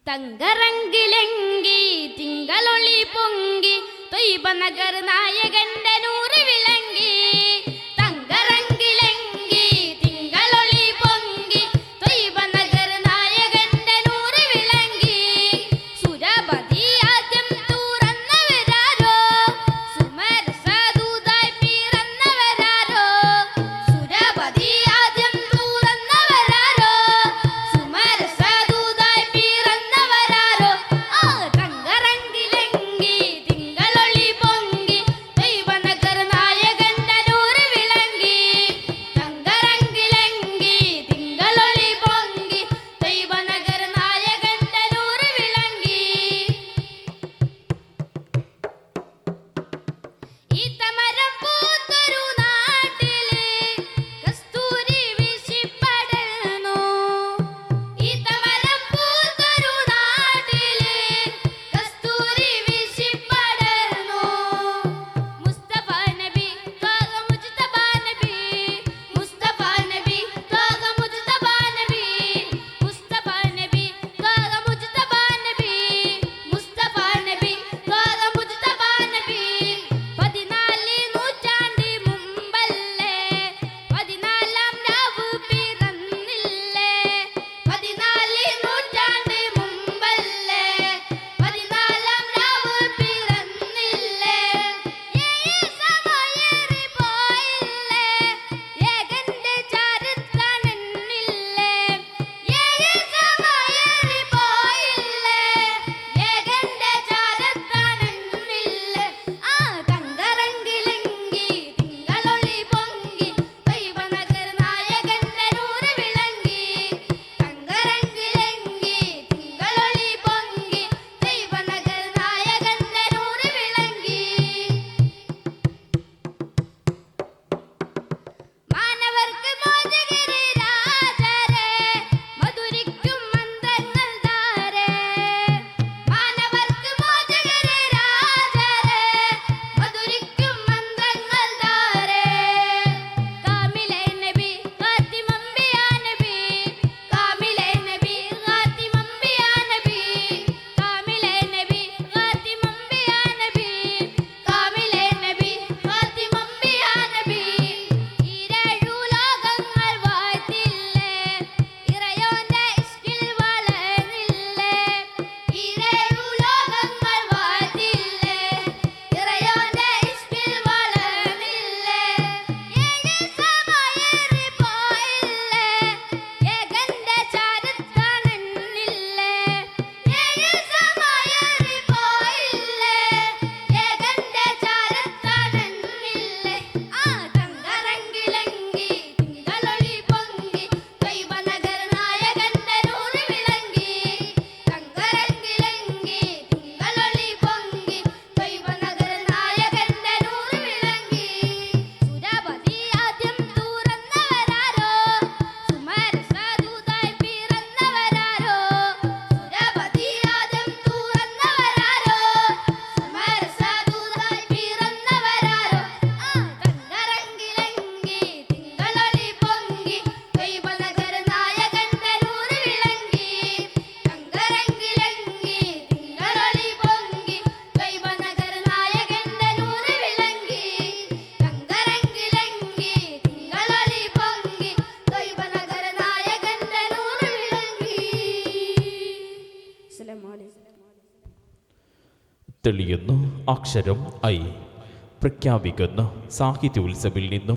തങ്കറങ്കിലെങ്കി തിങ്കളൊളി പൊങ്കി തൊയ്ബ നഗർ നായകന്റെ നൂറ് വിളങ്ങി. തങ്കറങ്കിലെങ്കി തിങ്കളൊളി പൊങ്കി തൊയ്ബ നഗർ നായകന്റെ നൂറ് വിളങ്ങി. സുരപതി ആദ്യം തുറന്നവരാരോ, സുമരസദൂതായി പിറന്നവരാരോ. സുരപതി ആദ്യം തുറന്നവരാരോ, സുമരസദൂതായി പിറന്നവരാരോ. തങ്കറങ്കിലെങ്കി തിങ്കളൊളി പൊങ്കി തൊയ്ബ നഗർ നായകന്റെ നൂറ് വിളങ്ങി. തങ്കറങ്കിലെങ്കി തിങ്കളൊളി പൊങ്കി തൊയ്ബ നഗർ നായകന്റെ നൂറ് വിളങ്ങി. ഈത്തമരം പൂത്തൊരു നാട്ടില് കസ്തൂരി വീശിപ്പടർന്നു. ഈത്തമരം പൂത്തൊരു നാട്ടില് കസ്തൂരി വീശിപ്പടർന്നു. മുസ്തഫ നബി ത്വാഹ മുജ്തബ നബി, മുസ്തഫ നബി ത്വാഹ മുജ്തബ നബി, മുസ്തഫ നബി ത്വാഹ മുജ്തബ നബി, മുസ്തഫ നബി ത്വാഹ മുജ്തബ നബി. 14 നൂറ്റാണ്ട് മുമ്പല്ലേ 14-ാം രാവ് പിറന്നില്ലേ. 14 നൂറ്റാണ്ട് മുമ്പല്ലേ 14-ാം രാവ് പിറന്നില്ലേ. സമയേറി പോയില്ലേ ഏകന്റെ ചരിത്രമെന്നില്ലേ. സമയേറി പോയില്ലേ ഏകന്റെ ചരിത്രമെന്നില്ലേ. തങ്കറങ്കിലെങ്കി തിങ്കളൊളി പൊങ്കി തൊയ്ബ നഗർ നായകന്റെ നൂറ് വിളങ്ങി. തങ്കറങ്കിലെങ്കി തിങ്കളൊളി പൊങ്കി തൊയ്ബ നഗർ നായകന്റെ നൂറ് വിളങ്ങി. മാനവർക്ക് മോചകരെ രാജരെ മധുരിക്കും മന്ത്രങ്ങൾ ധാരേ. മാനവർക്ക് മോചകരെ രാജരെ മധുരിക്കും മന്ത്രങ്ങൾ ധാരേ. കാമിലെ നബി ഖാതിമംബിയ നബി, കാമിലെ നബി ഖാതിമംബിയ നബി, കാമിലെ നബി ഖാതിമംബിയ നബി, കാമിലെ നബി ഖാതിമംബിയ നബി. ഈരേഴു ലോകങ്ങൾ വാഴ്ത്തില്ലേ ഇറയോന്റെ ഇഷ്കിൽ വളർന്നില്ലേ. ഈരേഴു ലോകങ്ങൾ വാഴ്ത്തില്ലേ ഇറയോന്റെ ഇഷ്കിൽ വളർന്നില്ലേ. സമയേറി പോയില്ലേ ഏകന്റെ ചരിത്രമെന്നില്ലേ. സമയേറി പോയില്ലേ ഏകന്റെ ചരിത്രമെന്നില്ലേ. തങ്കറങ്കിലെങ്കി തിങ്കളൊളി പൊങ്കി തൊയ്ബ നഗർ നായകന്റെ നൂറ് വിളങ്ങി. തങ്കറങ്കിലെങ്കി തിങ്കളൊളി പൊങ്കി തൊയ്ബ നഗർ നായകന്റെ നൂറ് വിളങ്ങി. സുരപതി ആദ്യം തുറന്നവരാരോ, സുമരസദൂതായി പിറന്നവരാരോ. സുരപതി ആദ്യം തുറന്നവരാരോ, സുമരസദൂതായി പിറന്നവരാരോ. തങ്കറങ്കിലെങ്കി തിങ്കളൊളി പൊങ്കി തൊയ്ബ നഗർ നായകന്റെ നൂറ് വിളങ്ങി. തങ്കറങ്കിലെങ്കി തിങ്കളൊളി പൊങ്കി തൊയ്ബ നഗർ നായകന്റെ നൂറ് വിളങ്ങി. തങ്കറങ്കിലെങ്കി തിങ്കളൊളി പൊങ്കി തൊയ്ബ നഗർ നായകന്റെ നൂറ് വിളങ്ങി. അസ്സലാമു അലൈക്കും. തെളിയുന്നു അക്ഷരം ഐ. പ്രഖ്യാപിക്കുന്നു സാഹിത്യോത്സവിൽ നിന്നും